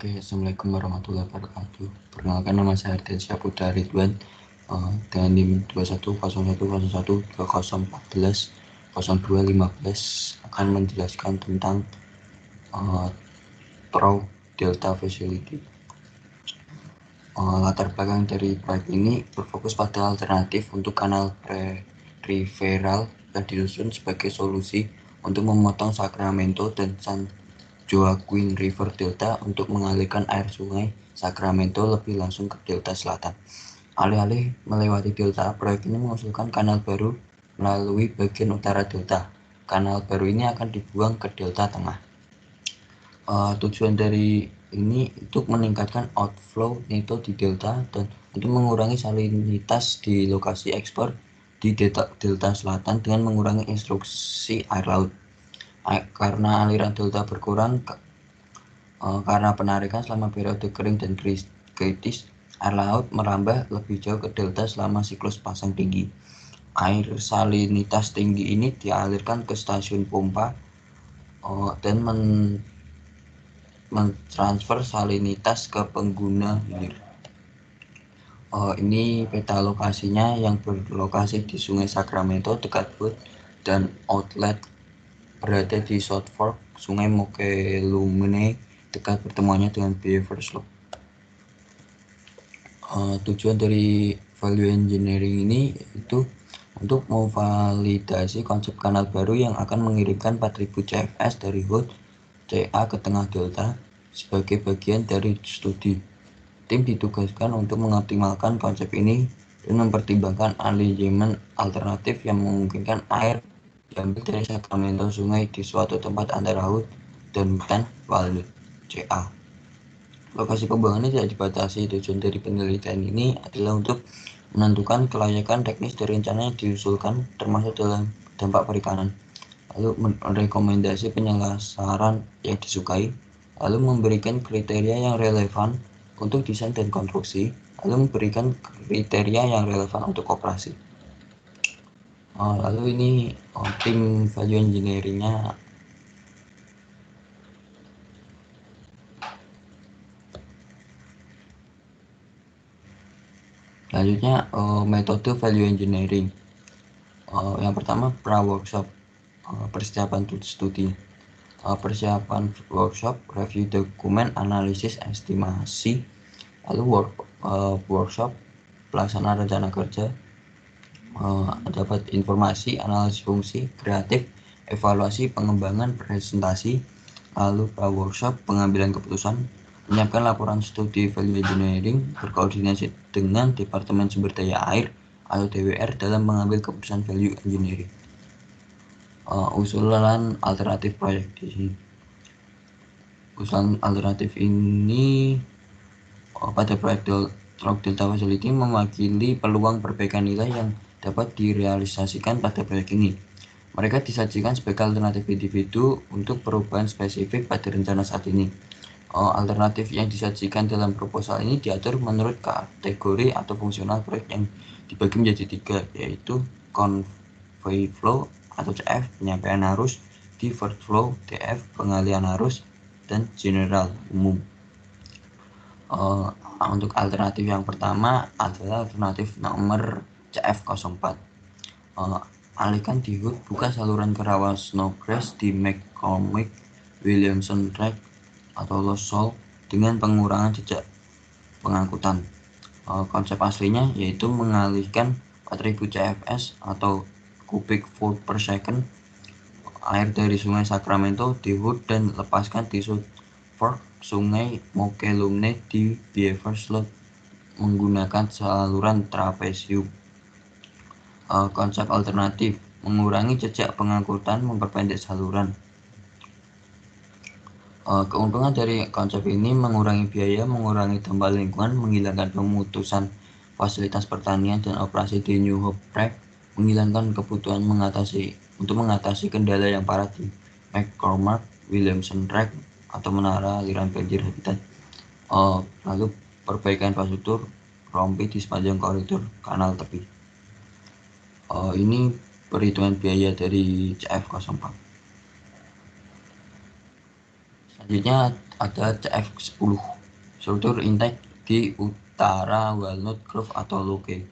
Oke, Assalamualaikum warahmatullahi wabarakatuh. Perkenalkan, nama saya Ardiansyah Putra Ridwan dengan NIM 2101113014 akan menjelaskan tentang Through Delta Facility. Latar belakang dari proyek ini berfokus pada alternatif untuk kanal peripheral yang disusun sebagai solusi untuk memotong Sacramento dan San Joaquin River Delta untuk mengalirkan air sungai Sacramento lebih langsung ke delta selatan. Alih-alih melewati delta, proyek ini mengusulkan kanal baru melalui bagian utara delta. Kanal baru ini akan dibuang ke delta tengah. Tujuan dari ini untuk meningkatkan outflow neto di delta dan untuk mengurangi salinitas di lokasi ekspor di delta selatan dengan mengurangi instruksi air laut. Karena aliran delta berkurang karena penarikan selama periode kering dan kritis, air laut merambah lebih jauh ke delta selama siklus pasang tinggi. Air salinitas tinggi ini dialirkan ke stasiun pompa dan mentransfer salinitas ke pengguna hilir. Ini peta lokasinya yang berlokasi di Sungai Sacramento dekat Wood dan outlet berada di South Fork, Sungai Mokelumne dekat pertemuannya dengan Beaver Slough. Tujuan dari value engineering ini itu untuk memvalidasi konsep kanal baru yang akan mengirimkan 4000 CFS dari Hood CA ke tengah delta sebagai bagian dari studi. Tim ditugaskan untuk mengoptimalkan konsep ini dan mempertimbangkan alignment alternatif yang memungkinkan air diambil dari Sacramento sungai di suatu tempat antara Hood dan hutan Walnut CA. Lokasi pembuangannya tidak dibatasi. Tujuan dari penelitian ini adalah untuk menentukan kelayakan teknis dari rencana yang diusulkan, termasuk dalam dampak perikanan, lalu merekomendasi penyelesaian yang disukai, lalu memberikan kriteria yang relevan untuk desain dan konstruksi, lalu memberikan kriteria yang relevan untuk operasi. Lalu ini tim value engineeringnya. Selanjutnya metode value engineering. Yang pertama pra-workshop, persiapan studi. Persiapan workshop, review dokumen, analisis, estimasi. Lalu workshop, pelaksanaan rencana kerja, dapat informasi, analisis fungsi, kreatif, evaluasi, pengembangan, presentasi. Lalu pra-workshop, pengambilan keputusan, menyiapkan laporan studi value engineering, berkoordinasi dengan Departemen Sumber Daya Air atau DWR dalam mengambil keputusan value engineering. Usulan alternatif proyek di sini. Usulan alternatif ini pada proyek Through Delta Facility mewakili peluang perbaikan nilai yang dapat direalisasikan pada proyek ini. Mereka disajikan sebagai alternatif individu untuk perubahan spesifik pada rencana saat ini. Alternatif yang disajikan dalam proposal ini diatur menurut kategori atau fungsional proyek yang dibagi menjadi 3, yaitu convey flow atau CF, penyampaian arus, divert flow DF, pengalian arus, dan general umum. Untuk alternatif yang pertama adalah alternatif nomor CF04. Alihkan di Hood, buka saluran ke rawa Snowgrass di McCormick Williamson Track atau Lost Shoal dengan pengurangan jejak pengangkutan. Konsep aslinya yaitu mengalihkan 4000 CFS atau cubic foot per second air dari Sungai Sacramento di Hood dan lepaskan di South Fork, Sungai Mokelumne di Beaver Slough menggunakan saluran trapesium. Konsep alternatif, mengurangi jejak pengangkutan, memperpendek saluran. Keuntungan dari konsep ini mengurangi biaya, mengurangi dampak lingkungan, menghilangkan pemutusan fasilitas pertanian dan operasi di New Hope Track, menghilangkan kebutuhan untuk mengatasi kendala yang parah di McCormick Williamson Track atau menara aliran banjir habitat. Lalu perbaikan infrastruktur rompi di sepanjang koridor kanal tepi. Ini perhitungan biaya dari CF04. Selanjutnya ada CF10, struktur intake di utara Walnut Grove atau Luque.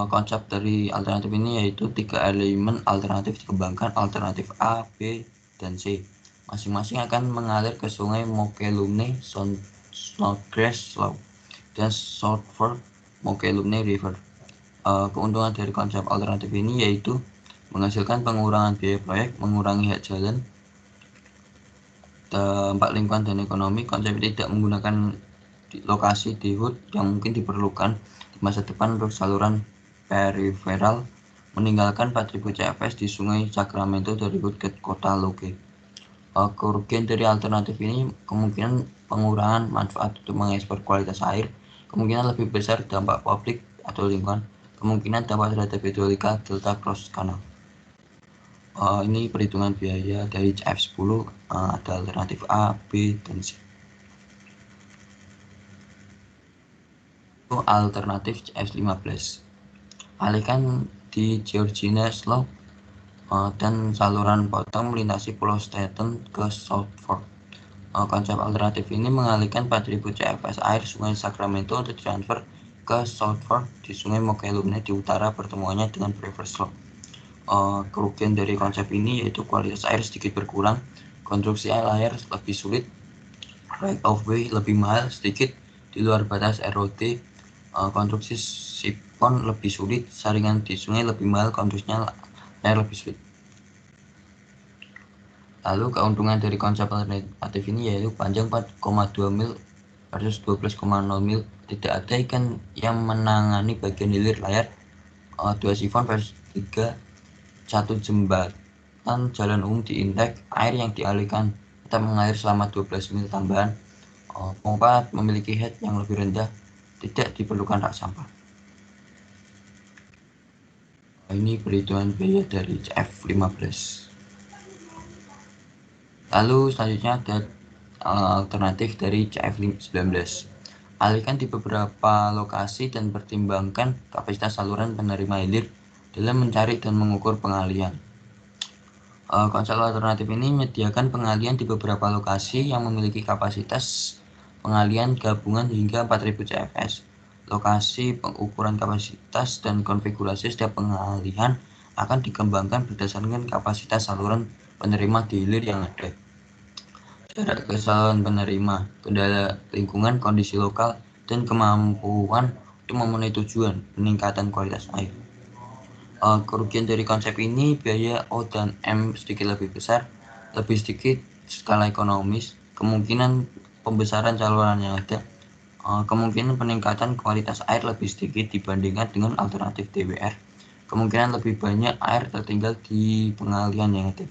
Konsep dari alternatif ini yaitu 3 elemen alternatif dikembangkan, alternatif A, B, dan C. Masing-masing akan mengalir ke sungai Mokelumne, Snodgrass Slough, dan South Fork Mokelumne River. Keuntungan dari konsep alternatif ini yaitu menghasilkan pengurangan biaya proyek, mengurangi hak jalan, dampak lingkungan dan ekonomi. Konsep ini tidak menggunakan lokasi di HUD yang mungkin diperlukan di masa depan untuk saluran periferal, meninggalkan 4000 CFS di Sungai Sacramento dari HUD ke kota Luque. Kerugian dari alternatif ini kemungkinan pengurangan manfaat untuk mengekspor kualitas air, kemungkinan lebih besar dampak publik atau lingkungan, kemungkinan dampak terhadap hidrolika delta cross canal. Ini perhitungan biaya dari CF10, ada alternatif A, B, dan C. Alternatif CF15, alihkan di Georgina Slough dan saluran potong melintasi Pulau Staten ke South Fork. Konsep alternatif ini mengalihkan 4000 CFS air Sungai Sacramento untuk transfer ke South Fork di Sungai Mokelumne di utara pertemuannya dengan River Slough. Kerugian dari konsep ini yaitu kualitas air sedikit berkurang, konstruksi layar lebih sulit, right of way lebih mahal sedikit di luar batas ROT, konstruksi sipon lebih sulit, saringan di sungai lebih mahal, konstruksinya layar lebih sulit. Lalu keuntungan dari konsep alternatif ini yaitu panjang 4,2 mil versus 12,0 mil, tidak ada ikan yang menangani bagian hilir layar, 2 sifon versus 3, 1 jembatan jalan umum di intake, air yang dialihkan tetap mengalir selama 12 mil tambahan, pompa memiliki head yang lebih rendah, tidak diperlukan rak sampah. Ini perhitungan biaya dari CF15. Lalu selanjutnya ada alternatif dari CF19, alihkan di beberapa lokasi dan pertimbangkan kapasitas saluran penerima hilir dalam mencari dan mengukur pengalihan. Konsep alternatif ini menyediakan pengalihan di beberapa lokasi yang memiliki kapasitas pengalihan gabungan hingga 4000 CFS. Lokasi, pengukuran kapasitas, dan konfigurasi setiap pengalihan akan dikembangkan berdasarkan kapasitas saluran penerima di hilir yang ada. Jarak ke saluran penerima, kendala lingkungan, kondisi lokal, dan kemampuan untuk memenuhi tujuan peningkatan kualitas air. Kerugian dari konsep ini, biaya O dan M sedikit lebih besar, lebih sedikit skala ekonomis, kemungkinan pembesaran saluran yang ada, kemungkinan peningkatan kualitas air lebih sedikit dibandingkan dengan alternatif DWR, kemungkinan lebih banyak air tertinggal di pengalihan yang ada.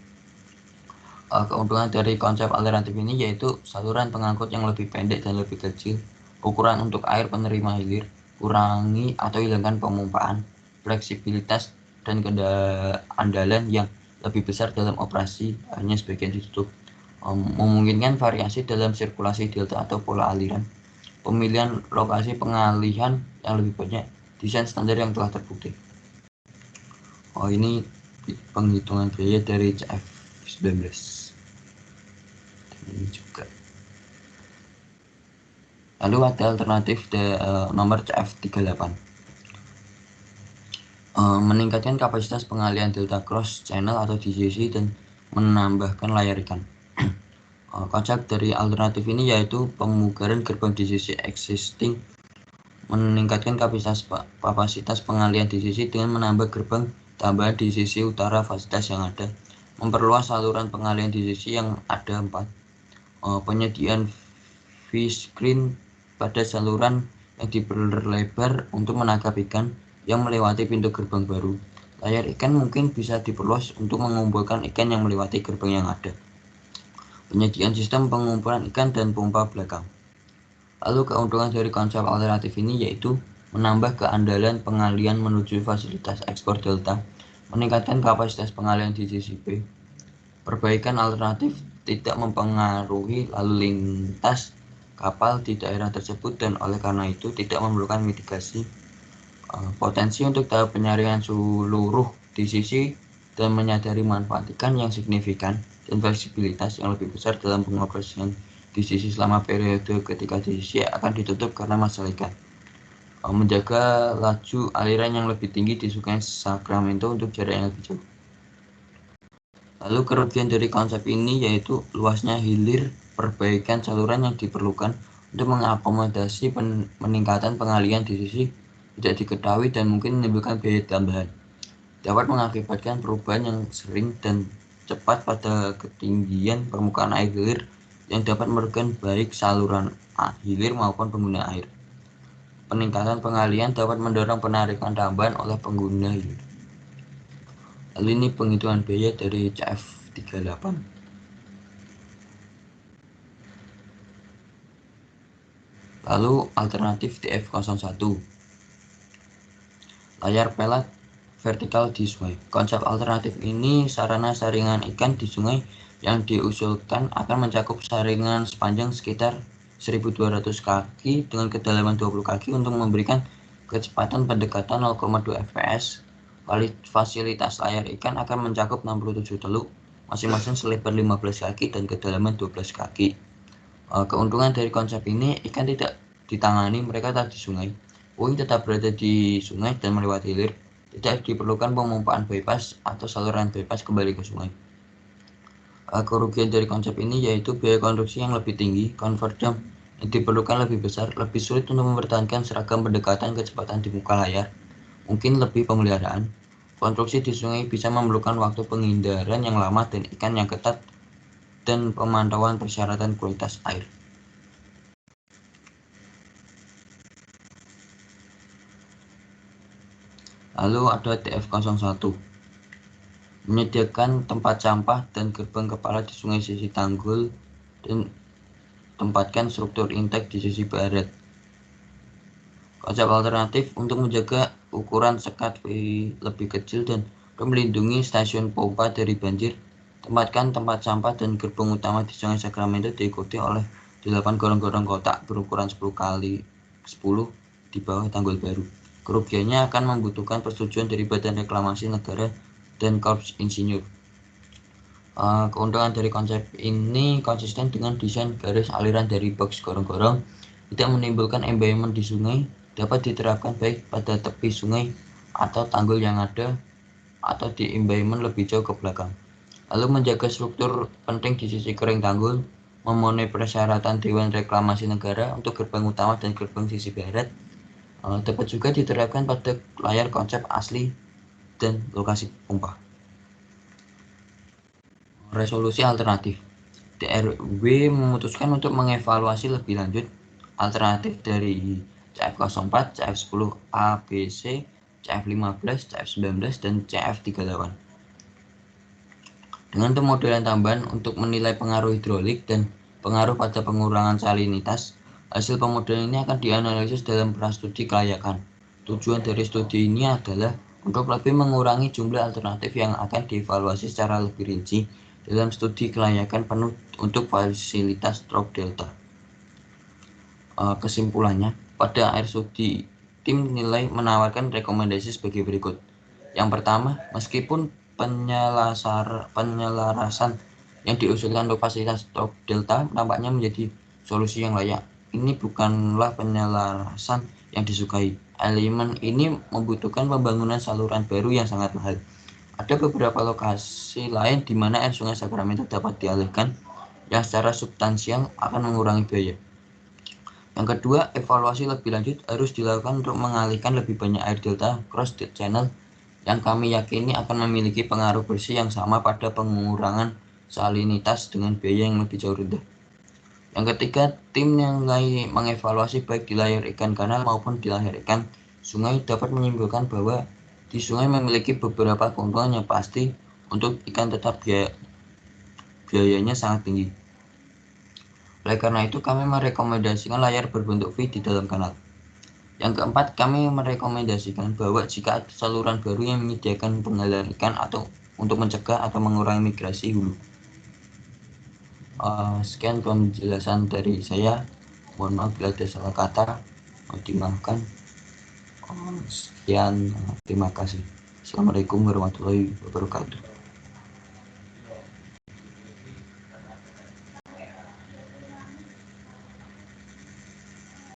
Keuntungan dari konsep alternatif ini yaitu saluran pengangkut yang lebih pendek dan lebih kecil, ukuran untuk air penerima hilir, kurangi atau hilangkan pemumpaan, fleksibilitas dan keandalan yang lebih besar dalam operasi, hanya sebagian ditutup, memungkinkan variasi dalam sirkulasi delta atau pola aliran, pemilihan lokasi pengalihan yang lebih banyak, desain standar yang telah terbukti. Ini penghitungan biaya dari CF19 ini juga. Lalu ada alternatif nomor CF38, meningkatkan kapasitas pengalihan delta cross channel atau DCC dan menambahkan layar ikan. Konsep dari alternatif ini yaitu pemugaran gerbang DCC existing, meningkatkan kapasitas pengalihan DCC dengan menambah gerbang tambahan di sisi utara fasilitas yang ada, memperluas saluran pengalihan DCC yang ada 4, penyediaan V-screen pada saluran yang diperlebar untuk menangkap ikan yang melewati pintu gerbang baru. Layar ikan mungkin bisa diperluas untuk mengumpulkan ikan yang melewati gerbang yang ada. Penyediaan sistem pengumpulan ikan dan pompa belakang. Lalu keuntungan dari konsep alternatif ini yaitu menambah keandalan pengalihan menuju fasilitas ekspor delta, meningkatkan kapasitas pengalihan di DCCP, perbaikan alternatif tidak mempengaruhi lalu lintas kapal di daerah tersebut dan oleh karena itu tidak memerlukan mitigasi, potensi untuk tahap penyaringan seluruh DCC dan menyadari manfaat ikan yang signifikan. dan fleksibilitas yang lebih besar dalam pengoperasian DCC selama periode ketika DCC akan ditutup karena masalah ikan. Menjaga laju aliran yang lebih tinggi di Sungai Sacramento untuk jarak yang lebih jauh. Lalu kerugian dari konsep ini yaitu luasnya hilir, perbaikan saluran yang diperlukan untuk mengakomodasi peningkatan pengalian DCC tidak diketahui dan mungkin menimbulkan biaya tambahan. Dapat mengakibatkan perubahan yang sering dan cepat pada ketinggian permukaan air hilir yang dapat merugikan baik saluran hilir maupun pengguna air. Peningkatan pengalian dapat mendorong penarikan tambahan oleh pengguna hilir. Lalu ini penghitungan biaya dari CF38. Lalu alternatif DF01. Layar pelat vertikal di sungai. Konsep alternatif ini sarana saringan ikan di sungai yang diusulkan akan mencakup saringan sepanjang sekitar 1200 kaki dengan kedalaman 20 kaki untuk memberikan kecepatan pendekatan 0,2 fps. Fasilitas layar ikan akan mencakup 67 teluk, masing-masing selebar 15 kaki dan kedalaman 12 kaki. Keuntungan dari konsep ini, ikan tidak ditangani, mereka tetap di sungai. Puing tetap berada di sungai dan melewati hilir. Tidak diperlukan pemompaan bypass atau saluran bypass kembali ke sungai. Kerugian dari konsep ini yaitu biaya konstruksi yang lebih tinggi, convert jam yang diperlukan lebih besar, lebih sulit untuk mempertahankan seragam pendekatan kecepatan di muka layar, mungkin lebih pemeliharaan. Konstruksi di sungai bisa memerlukan waktu penghindaran yang lama dan ikan yang ketat dan pemantauan persyaratan kualitas air. Lalu ada TF01, menyediakan tempat sampah dan gerbang kepala di sungai sisi tanggul dan tempatkan struktur intake di sisi barat. Konsep alternatif untuk menjaga ukuran sekat lebih kecil dan melindungi stasiun pompa dari banjir. Tempatkan tempat sampah dan gerbang utama di Sungai Sacramento diikuti oleh 8 gorong-gorong kotak berukuran 10 kali 10 di bawah tanggul baru. Kerugiannya akan membutuhkan persetujuan dari Badan Reklamasi Negara dan Korps Insinyur. Keuntungan dari konsep ini konsisten dengan desain garis aliran dari box gorong-gorong, tidak menimbulkan embayment di sungai, dapat diterapkan baik pada tepi sungai atau tanggul yang ada atau di embayment lebih jauh ke belakang. Lalu menjaga struktur penting di sisi kering tanggul, memenuhi persyaratan Dewan Reklamasi Negara untuk gerbang utama dan gerbang sisi barat. Dapat juga diterapkan pada layar konsep asli dan lokasi pompa. Resolusi alternatif. DRW memutuskan untuk mengevaluasi lebih lanjut alternatif dari CF04, CF10 ABC, CF15, CF19, dan CF38. Dengan pemodelan tambahan untuk menilai pengaruh hidrolik dan pengaruh pada pengurangan salinitas, hasil pemodelan ini akan dianalisis dalam prastudi kelayakan. Tujuan dari studi ini adalah untuk lebih mengurangi jumlah alternatif yang akan dievaluasi secara lebih rinci dalam studi kelayakan penuh untuk fasilitas Truk Delta. Kesimpulannya, pada akhir studi, tim nilai menawarkan rekomendasi sebagai berikut. Yang pertama, meskipun penyelarasan yang diusulkan untuk fasilitas Truk Delta nampaknya menjadi solusi yang layak, ini bukanlah penyelarasan yang disukai. Elemen ini membutuhkan pembangunan saluran baru yang sangat mahal. Ada beberapa lokasi lain di mana air Sungai Sacramento dapat dialihkan yang secara substansial akan mengurangi biaya. Yang kedua, evaluasi lebih lanjut harus dilakukan untuk mengalihkan lebih banyak air delta cross channel yang kami yakini akan memiliki pengaruh bersih yang sama pada pengurangan salinitas dengan biaya yang lebih jauh rendah. Yang ketiga, tim yang mengevaluasi baik di layar ikan kanal maupun di layar ikan sungai dapat menyimpulkan bahwa di sungai memiliki beberapa keuntungan yang pasti untuk ikan tetap biayanya sangat tinggi. Oleh karena itu, kami merekomendasikan layar berbentuk V di dalam kanal. Yang keempat, kami merekomendasikan bahwa jika ada saluran baru yang menyediakan pengalian ikan atau untuk mencegah atau mengurangi migrasi hulu. Sekian penjelasan dari saya. Mohon maaf bila ada salah kata, dimaafkan. Sekian, terima kasih. Assalamualaikum warahmatullahi wabarakatuh.